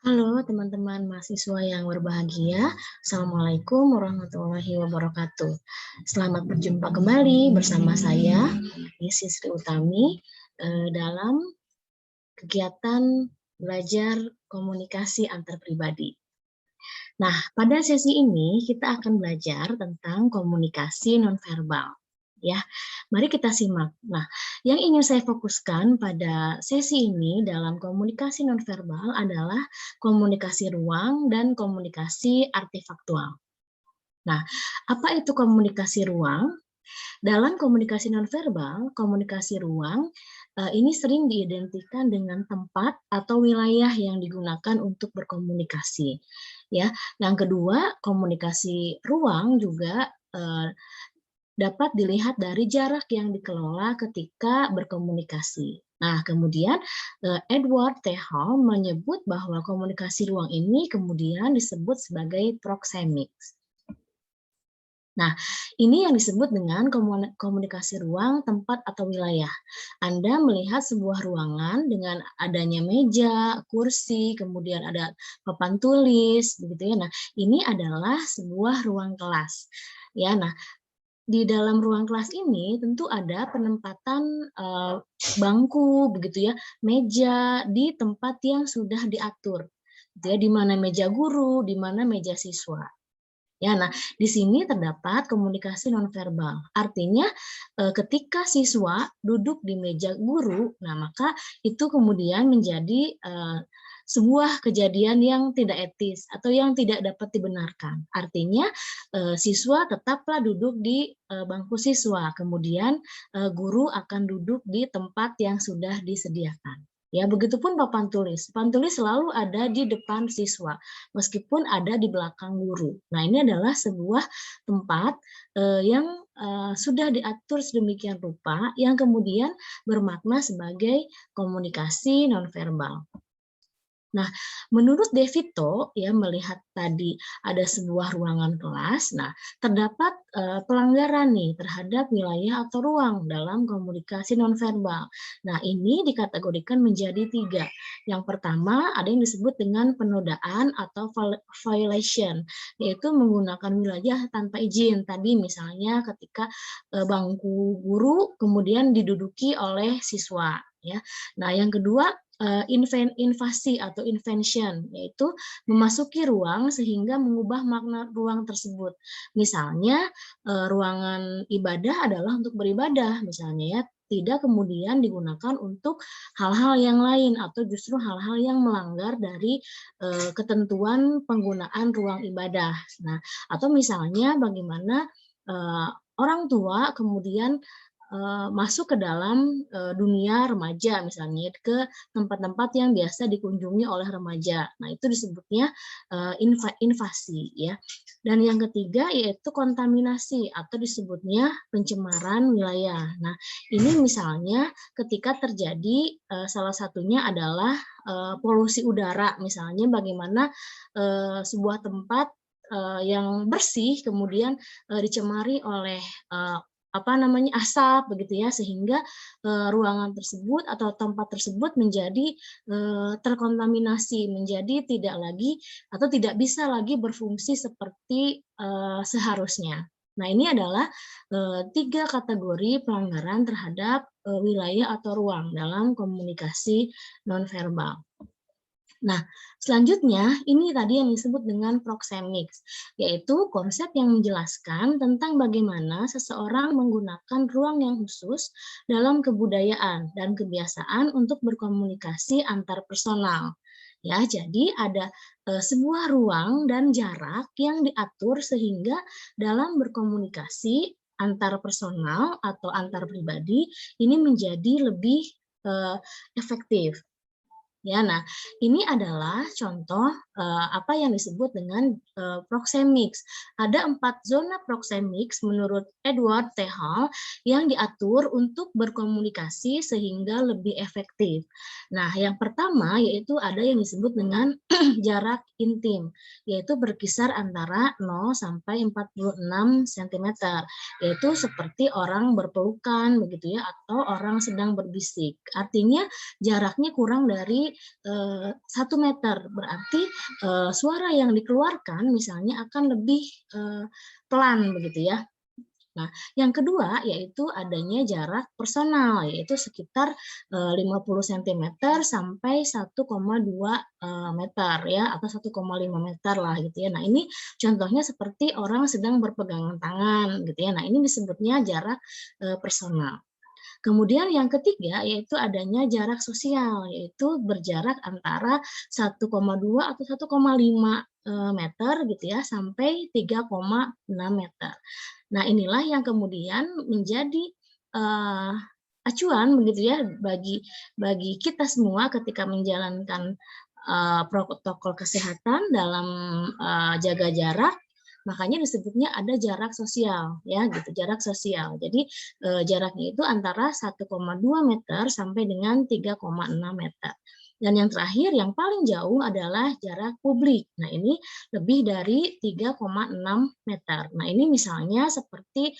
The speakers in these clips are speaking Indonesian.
Halo teman-teman mahasiswa yang berbahagia, Assalamualaikum warahmatullahi wabarakatuh. Selamat berjumpa kembali bersama saya, Sri Utami, dalam kegiatan belajar komunikasi antar pribadi. Nah, pada sesi ini kita akan belajar tentang komunikasi nonverbal. Ya, mari kita simak. Nah, yang ingin saya fokuskan pada sesi ini dalam komunikasi nonverbal adalah komunikasi ruang dan komunikasi artefaktual. Nah, apa itu komunikasi ruang? Dalam komunikasi nonverbal, komunikasi ruang ini sering diidentikan dengan tempat atau wilayah yang digunakan untuk berkomunikasi. Ya, yang kedua, komunikasi ruang juga dapat dilihat dari jarak yang dikelola ketika berkomunikasi. Nah, kemudian Edward T. Hall menyebut bahwa komunikasi ruang ini kemudian disebut sebagai proxemics. Nah, ini yang disebut dengan komunikasi ruang, tempat, atau wilayah. Anda melihat sebuah ruangan dengan adanya meja, kursi, kemudian ada papan tulis, begitu ya. Nah, ini adalah sebuah ruang kelas. Ya, nah, di dalam ruang kelas ini tentu ada penempatan bangku, begitu ya, meja di tempat yang sudah diatur, gitu ya, di mana meja guru, di mana meja siswa. Ya, nah di sini terdapat komunikasi nonverbal. Artinya ketika siswa duduk di meja guru, nah maka itu kemudian menjadi sebuah kejadian yang tidak etis atau yang tidak dapat dibenarkan. Artinya siswa tetaplah duduk di bangku siswa, kemudian guru akan duduk di tempat yang sudah disediakan. Ya, begitupun papan tulis. Papan tulis selalu ada di depan siswa, meskipun ada di belakang guru. Nah, ini adalah sebuah tempat yang sudah diatur sedemikian rupa, yang kemudian bermakna sebagai komunikasi nonverbal. Nah, menurut De Vito, ya melihat tadi ada sebuah ruangan kelas, nah terdapat pelanggaran nih terhadap wilayah atau ruang dalam komunikasi nonverbal. Nah, ini dikategorikan menjadi 3. Yang pertama ada yang disebut dengan penodaan atau violation, yaitu menggunakan wilayah tanpa izin. Tadi misalnya ketika bangku guru kemudian diduduki oleh siswa. Ya, nah yang kedua invasi atau invention, yaitu memasuki ruang sehingga mengubah makna ruang tersebut. Misalnya ruangan ibadah adalah untuk beribadah, misalnya ya, tidak kemudian digunakan untuk hal-hal yang lain atau justru hal-hal yang melanggar dari ketentuan penggunaan ruang ibadah. Nah, atau misalnya bagaimana orang tua kemudian masuk ke dalam dunia remaja, misalnya ke tempat-tempat yang biasa dikunjungi oleh remaja. Nah, itu disebutnya invasi, ya. Dan yang ketiga yaitu kontaminasi atau disebutnya pencemaran wilayah. Nah, ini misalnya ketika terjadi salah satunya adalah polusi udara, misalnya bagaimana sebuah tempat yang bersih kemudian dicemari oleh asap, begitu ya, sehingga ruangan tersebut atau tempat tersebut menjadi terkontaminasi, menjadi tidak lagi atau tidak bisa lagi berfungsi seperti seharusnya. Nah, ini adalah 3 kategori pelanggaran terhadap wilayah atau ruang dalam komunikasi nonverbal. Nah, selanjutnya ini tadi yang disebut dengan proxemics, yaitu konsep yang menjelaskan tentang bagaimana seseorang menggunakan ruang yang khusus dalam kebudayaan dan kebiasaan untuk berkomunikasi antar personal. Ya, jadi ada sebuah ruang dan jarak yang diatur sehingga dalam berkomunikasi antar personal atau antar pribadi ini menjadi lebih efektif. Ya, nah ini adalah contoh apa yang disebut dengan proxemics. Ada 4 zona proxemics menurut Edward T. Hall yang diatur untuk berkomunikasi sehingga lebih efektif. Nah, yang pertama yaitu ada yang disebut dengan jarak intim, yaitu berkisar antara 0 sampai 46 cm, yaitu seperti orang berpelukan begitu ya, atau orang sedang berbisik. Artinya jaraknya kurang dari 1 meter. Berarti suara yang dikeluarkan misalnya akan lebih pelan begitu ya. Nah, yang kedua yaitu adanya jarak personal, yaitu sekitar 50 cm sampai 1,2 meter ya, atau 1,5 meter lah gitu ya. Nah, ini contohnya seperti orang sedang berpegangan tangan gitu ya. Nah, ini disebutnya jarak personal. Kemudian yang ketiga yaitu adanya jarak sosial, yaitu berjarak antara 1,2 atau 1,5 meter gitu ya sampai 3,6 meter. Nah, inilah yang kemudian menjadi acuan begitu ya bagi kita semua ketika menjalankan protokol kesehatan dalam jaga jarak. Makanya disebutnya ada jarak sosial ya gitu, jarak sosial. Jadi jaraknya itu antara 1,2 meter sampai dengan 3,6 meter. Dan yang terakhir, yang paling jauh adalah jarak publik. Nah, ini lebih dari 3,6 meter. Nah, ini misalnya seperti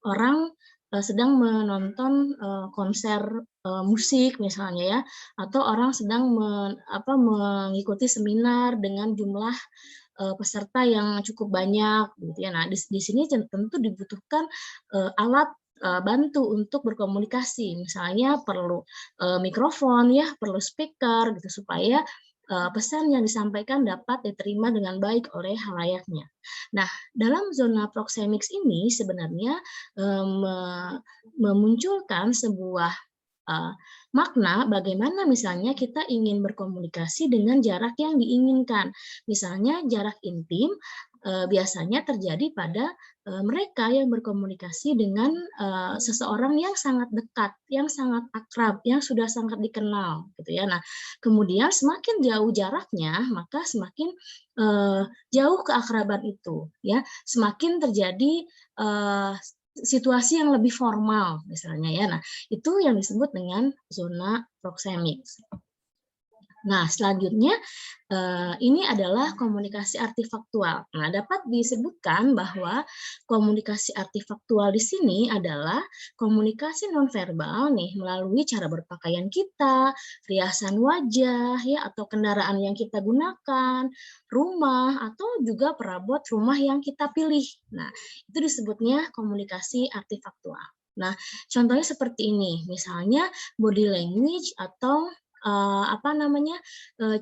orang sedang menonton konser musik misalnya ya, atau orang sedang mengikuti seminar dengan jumlah peserta yang cukup banyak gitu ya. Nah, di sini tentu dibutuhkan alat bantu untuk berkomunikasi. Misalnya perlu mikrofon ya, perlu speaker gitu supaya pesan yang disampaikan dapat diterima dengan baik oleh halayaknya. Nah, dalam zona proxemics ini sebenarnya memunculkan sebuah makna bagaimana misalnya kita ingin berkomunikasi dengan jarak yang diinginkan. Misalnya jarak intim biasanya terjadi pada mereka yang berkomunikasi dengan seseorang yang sangat dekat, yang sangat akrab, yang sudah sangat dikenal, gitu ya. Nah, kemudian semakin jauh jaraknya, maka semakin jauh keakraban itu, ya. Semakin terjadi situasi yang lebih formal, misalnya ya. Nah, itu yang disebut dengan zona proxemics. Nah, selanjutnya ini adalah komunikasi artifaktual. Nah, dapat disebutkan bahwa komunikasi artifaktual di sini adalah komunikasi nonverbal nih melalui cara berpakaian kita, riasan wajah ya atau kendaraan yang kita gunakan, rumah atau juga perabot rumah yang kita pilih. Nah, itu disebutnya komunikasi artifaktual. Nah, contohnya seperti ini, misalnya body language atau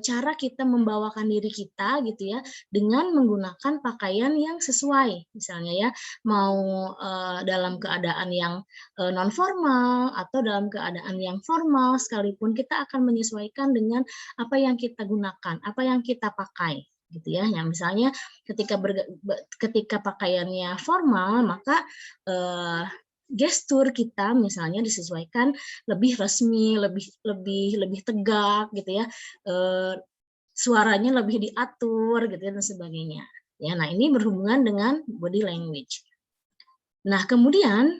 cara kita membawakan diri kita gitu ya dengan menggunakan pakaian yang sesuai misalnya ya mau dalam keadaan yang non formal atau dalam keadaan yang formal sekalipun kita akan menyesuaikan dengan apa yang kita gunakan, apa yang kita pakai gitu ya. Yang misalnya ketika pakaiannya formal maka gestur kita misalnya disesuaikan lebih resmi, lebih tegak gitu ya. Suaranya lebih diatur gitu ya dan sebagainya. Ya, nah ini berhubungan dengan body language. Nah, kemudian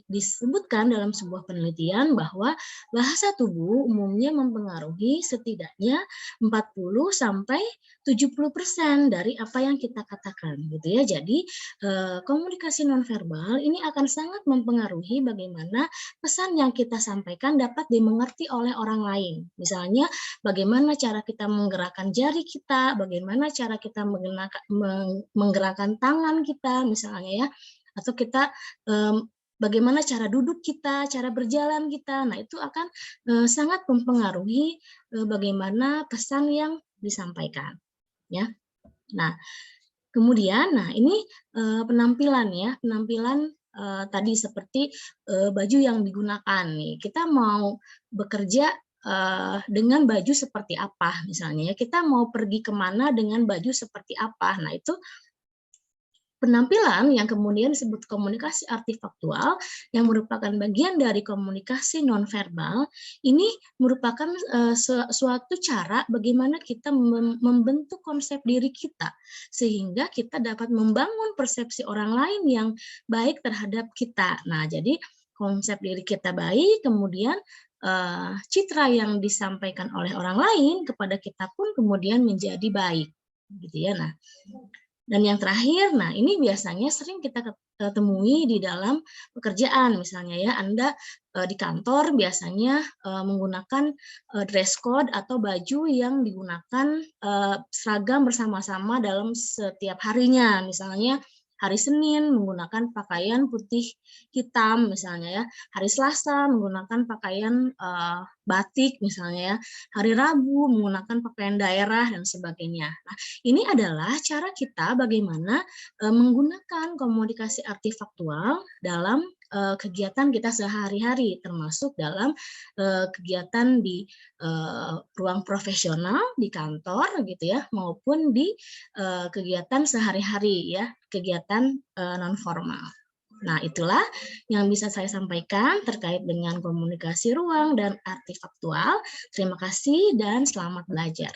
disebutkan dalam sebuah penelitian bahwa bahasa tubuh umumnya mempengaruhi setidaknya 40-70% dari apa yang kita katakan, gitu ya. Jadi, komunikasi nonverbal ini akan sangat mempengaruhi bagaimana pesan yang kita sampaikan dapat dimengerti oleh orang lain. Misalnya, bagaimana cara kita menggerakkan jari kita, bagaimana cara kita menggerakkan tangan kita, misalnya ya, atau kita bagaimana cara duduk kita, cara berjalan kita. Nah, itu akan sangat mempengaruhi bagaimana pesan yang disampaikan, ya. Nah, kemudian ini penampilan ya, penampilan tadi seperti baju yang digunakan nih. Kita mau bekerja dengan baju seperti apa misalnya ya, kita mau pergi kemana dengan baju seperti apa. Nah, itu penampilan yang kemudian disebut komunikasi artifaktual yang merupakan bagian dari komunikasi nonverbal ini merupakan suatu cara bagaimana kita membentuk konsep diri kita sehingga kita dapat membangun persepsi orang lain yang baik terhadap kita. Nah, jadi konsep diri kita baik, kemudian citra yang disampaikan oleh orang lain kepada kita pun kemudian menjadi baik, gitu ya. Dan yang terakhir, nah ini biasanya sering kita temui di dalam pekerjaan, misalnya ya, Anda di kantor biasanya menggunakan dress code atau baju yang digunakan seragam bersama-sama dalam setiap harinya, misalnya hari Senin menggunakan pakaian putih hitam misalnya ya, hari Selasa menggunakan pakaian batik misalnya ya, hari Rabu menggunakan pakaian daerah dan sebagainya. Nah, ini adalah cara kita bagaimana menggunakan komunikasi artifaktual dalam kegiatan kita sehari-hari, termasuk dalam kegiatan di ruang profesional di kantor gitu ya, maupun di kegiatan sehari-hari ya, kegiatan non formal. Nah, itulah yang bisa saya sampaikan terkait dengan komunikasi ruang dan artifaktual. Terima kasih dan selamat belajar.